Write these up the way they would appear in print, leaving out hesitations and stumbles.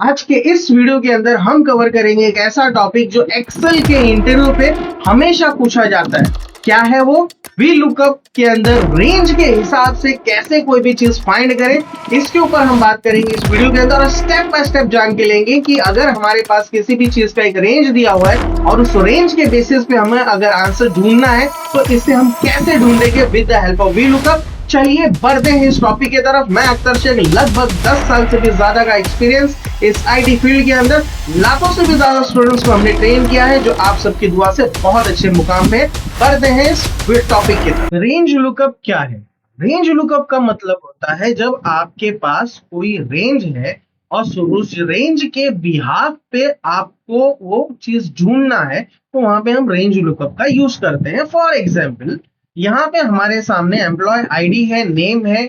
आज के इस वीडियो के अंदर हम कवर करेंगे एक ऐसा टॉपिक जो एक्सेल के इंटरव्यू पे हमेशा पूछा जाता है। क्या है वो? वी लुकअप के अंदर रेंज के हिसाब से कैसे कोई भी चीज फाइंड करें, इसके ऊपर हम बात करेंगे इस वीडियो के अंदर और स्टेप बाय स्टेप जान के लेंगे कि अगर हमारे पास किसी भी चीज का एक रेंज दिया हुआ है और उस रेंज के बेसिस पे हमें अगर आंसर ढूंढना है तो इसे हम कैसे ढूंढेंगे with the help of V lookup. चलिए बढ़ते हैं इस टॉपिक की तरफ। मैं अख्तर शेख, लगभग 10 साल से भी ज्यादा का एक्सपीरियंस इस आईटी फील्ड के अंदर, लाखों से भी ज्यादा स्टूडेंट्स को हमने ट्रेन किया है जो आप सबकी दुआ से बहुत अच्छे मुकाम पे। बढ़ते हैं इस टॉपिक की तरफ। रेंज लुकअप क्या है? रेंज लुकअप का मतलब होता है जब आपके पास कोई रेंज है और उस रेंज के बिहाफ पे आपको वो चीज ढूंढना है तो वहां पे हम रेंज लुकअप का यूज करते हैं। फॉर एग्जाम्पल, यहाँ पे हमारे सामने एम्प्लॉय आईडी है, नेम है,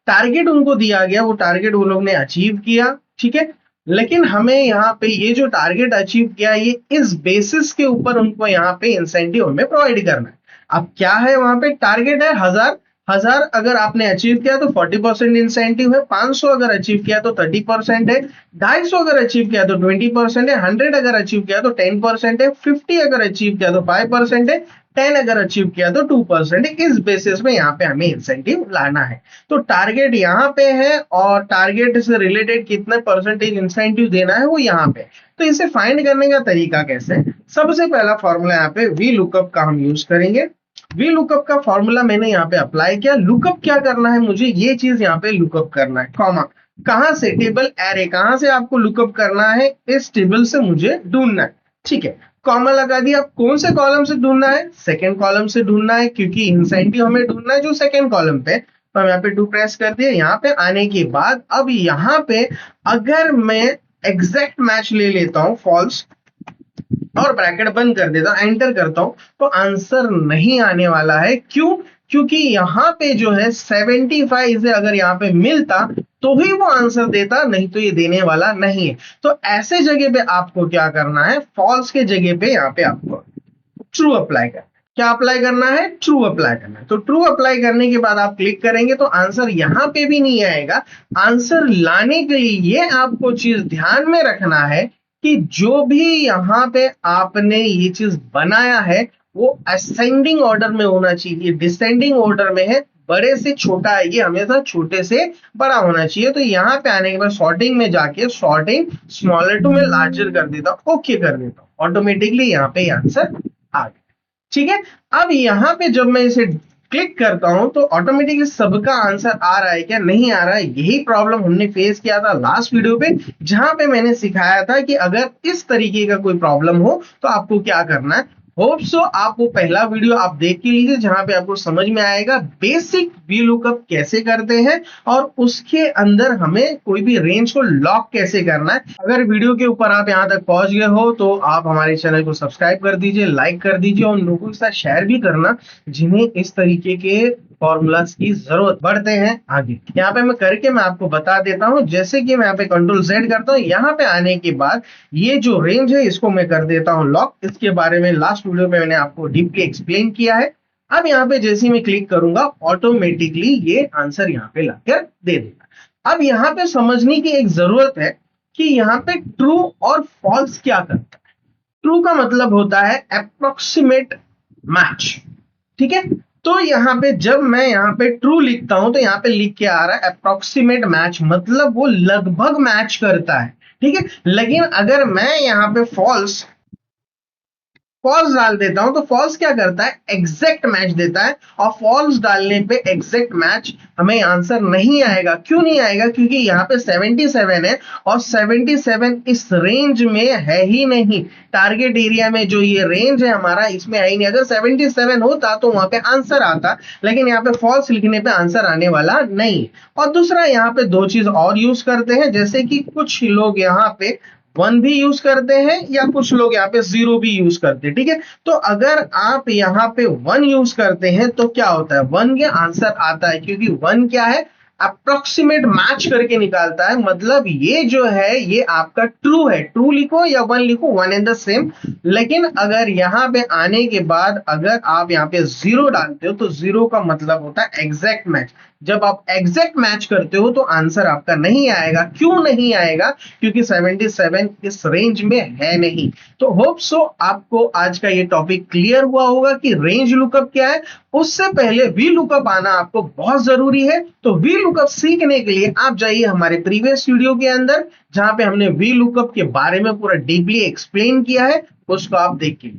टारगेट उनको दिया गया, वो टारगेट वो लोग ने अचीव किया, ठीक है। लेकिन हमें यहाँ पे ये जो टारगेट अचीव किया ये इस बेसिस के ऊपर उनको यहाँ पे इंसेंटिव हमें प्रोवाइड करना है। अब क्या है, वहां पे टारगेट है 1000 अगर आपने अचीव किया तो 40% इंसेंटिव है, 500 अगर अचीव किया तो 30% है, 250 अगर अचीव किया तो 20% है, 100 अगर अचीव किया तो 10% है, 50 अगर अचीव किया तो 5% है, 10 अगर अचीव किया तो 2% है। इस बेसिस में यहाँ पे हमें इंसेंटिव लाना है। तो टारगेट यहाँ पे है और टारगेट से रिलेटेड कितने परसेंटेज इंसेंटिव देना है वो यहाँ पे। तो इसे फाइंड करने का तरीका कैसे? सबसे पहला फॉर्मूला यहाँ पे वी लुकअप का हम यूज करेंगे। वी लुकअप का फॉर्मूला मैंने यहाँ पे अप्लाई किया। लुकअप क्या करना है, मुझे ये चीज यहाँ पे लुकअप करना है, कॉमा कहां से, टेबल एरे कहां से आपको लुकअप करना है, इस टेबल से मुझे ढूंढना है, ठीक है। कॉमा लगा दिया। कौन से कॉलम से ढूंढना है? सेकंड कॉलम से ढूंढना है, क्योंकि इंसेंटिव हमें ढूंढना है जो सेकंड कॉलम पे। तो हम यहाँ पे 2 प्रेस कर दिए। यहाँ पे आने के बाद अब यहाँ पे अगर मैं एग्जैक्ट मैच ले लेता हूं फॉल्स और ब्रैकेट बंद कर देता हूं, एंटर करता हूं, तो आंसर नहीं आने वाला है। क्यों? क्योंकि यहाँ पे जो है 75 से अगर यहाँ पे मिलता तो ही वो आंसर देता, नहीं तो ये देने वाला नहीं है। तो ऐसे जगह पे आपको क्या करना है, फॉल्स के जगह पे यहाँ पे आपको ट्रू अप्लाई करना है। क्या अप्लाई करना है? ट्रू अप्लाई करना है। तो ट्रू अप्लाई करने के बाद आप क्लिक करेंगे तो आंसर यहाँ पे भी नहीं आएगा। आंसर लाने के लिए आपको चीज ध्यान में रखना है कि जो भी यहाँ पे आपने ये चीज बनाया है वो असेंडिंग ऑर्डर में होना चाहिए, डिसेंडिंग ऑर्डर में है। बड़े से छोटा है, ये हमेशा छोटे से बड़ा होना चाहिए। तो यहाँ पे आने के बाद सॉर्टिंग में जाके सॉर्टिंग स्मॉलर टू में लार्जर कर देता हूँ, ओके कर देता हूँ, ऑटोमेटिकली यहाँ पे आंसर आ गया, ठीक है। अब यहाँ पे जब मैं इसे क्लिक करता हूं तो ऑटोमेटिकली सबका आंसर आ रहा है क्या, नहीं आ रहा है। यही प्रॉब्लम हमने फेस किया था लास्ट वीडियो पे, जहां पे मैंने सिखाया था कि अगर इस तरीके का कोई प्रॉब्लम हो तो आपको क्या करना है। होप सो आप वो पहला वीडियो आप देख के लीजिए जहां पे आपको समझ में आएगा बेसिक वी लुकअप कैसे करते हैं और उसके अंदर हमें कोई भी रेंज को लॉक कैसे करना है। अगर वीडियो के ऊपर आप यहां तक पहुंच गए हो तो आप हमारे चैनल को सब्सक्राइब कर दीजिए, लाइक कर दीजिए और लोगों के साथ शेयर भी करना जिन्हें इस तरीके के फॉर्मूलाज की जरूरत। बढ़ते हैं आगे। यहाँ पे मैं करके मैं आपको बता देता हूं। जैसे कि मैं यहाँ पे कंट्रोल Z करता हूं, यहाँ पे आने के बाद ये जो रेंज है इसको मैं कर देता हूं लॉक। इसके बारे में लास्ट वीडियो में मैंने आपको डीपली एक्सप्लेन किया है। अब यहाँ पे जैसे ही मैं क्लिक करूंगा ऑटोमेटिकली ये आंसर यहाँ पे लाकर दे देगा। अब यहाँ पे समझने की एक जरूरत है कि यहाँ पे ट्रू और फॉल्स क्या करता है। ट्रू का मतलब होता है अप्रोक्सीमेट मैच, ठीक है। तो यहाँ पे जब मैं यहाँ पे ट्रू लिखता हूं तो यहाँ पे लिख के आ रहा है अप्रोक्सीमेट मैच, मतलब वो लगभग मैच करता है, ठीक है। लेकिन अगर मैं यहाँ पे फॉल्स डाल देता हूं तो फॉल्स क्या करता है, एग्जैक्ट मैच देता है। और फॉल्स डालने पे एग्जैक्ट मैच हमें आंसर नहीं आएगा। क्यों नहीं आएगा? क्योंकि यहाँ पे 77 है और 77 इस रेंज में है ही नहीं। टारगेट एरिया में जो ये रेंज है हमारा इसमें है ही नहीं। अगर 77 होता तो वहां पे आंसर आता, लेकिन यहाँ पे फॉल्स लिखने पे आंसर आने वाला नहीं। और दूसरा यहाँ पे दो चीज और यूज करते हैं, जैसे कि कुछ लोग यहाँ पे 1 भी यूज करते हैं या कुछ लोग यहाँ पे 0 भी यूज करते हैं, ठीक है। तो अगर आप यहाँ पे 1 यूज करते हैं तो क्या होता है, 1 के आंसर आता है, क्योंकि 1 क्या है, अप्रोक्सीमेट मैच करके निकालता है। मतलब ये जो है ये आपका ट्रू है। ट्रू लिखो या 1 लिखो, 1 एंड द सेम। लेकिन अगर यहाँ पे आने के बाद अगर आप यहाँ पे 0 डालते हो तो 0 का मतलब होता है एग्जैक्ट मैच। जब आप एग्जैक्ट मैच करते हो तो आंसर आपका नहीं आएगा। क्यों नहीं आएगा? क्योंकि 77 इस रेंज में है नहीं। तो होप सो आपको आज का ये टॉपिक क्लियर हुआ होगा कि रेंज लुकअप क्या है। उससे पहले वी लुकअप आना आपको बहुत जरूरी है। तो वी लुकअप सीखने के लिए आप जाइए हमारे प्रीवियस वीडियो के अंदर, जहां पे हमने वी लुकअप के बारे में पूरा डीपली एक्सप्लेन किया है, उसको आप देखिए।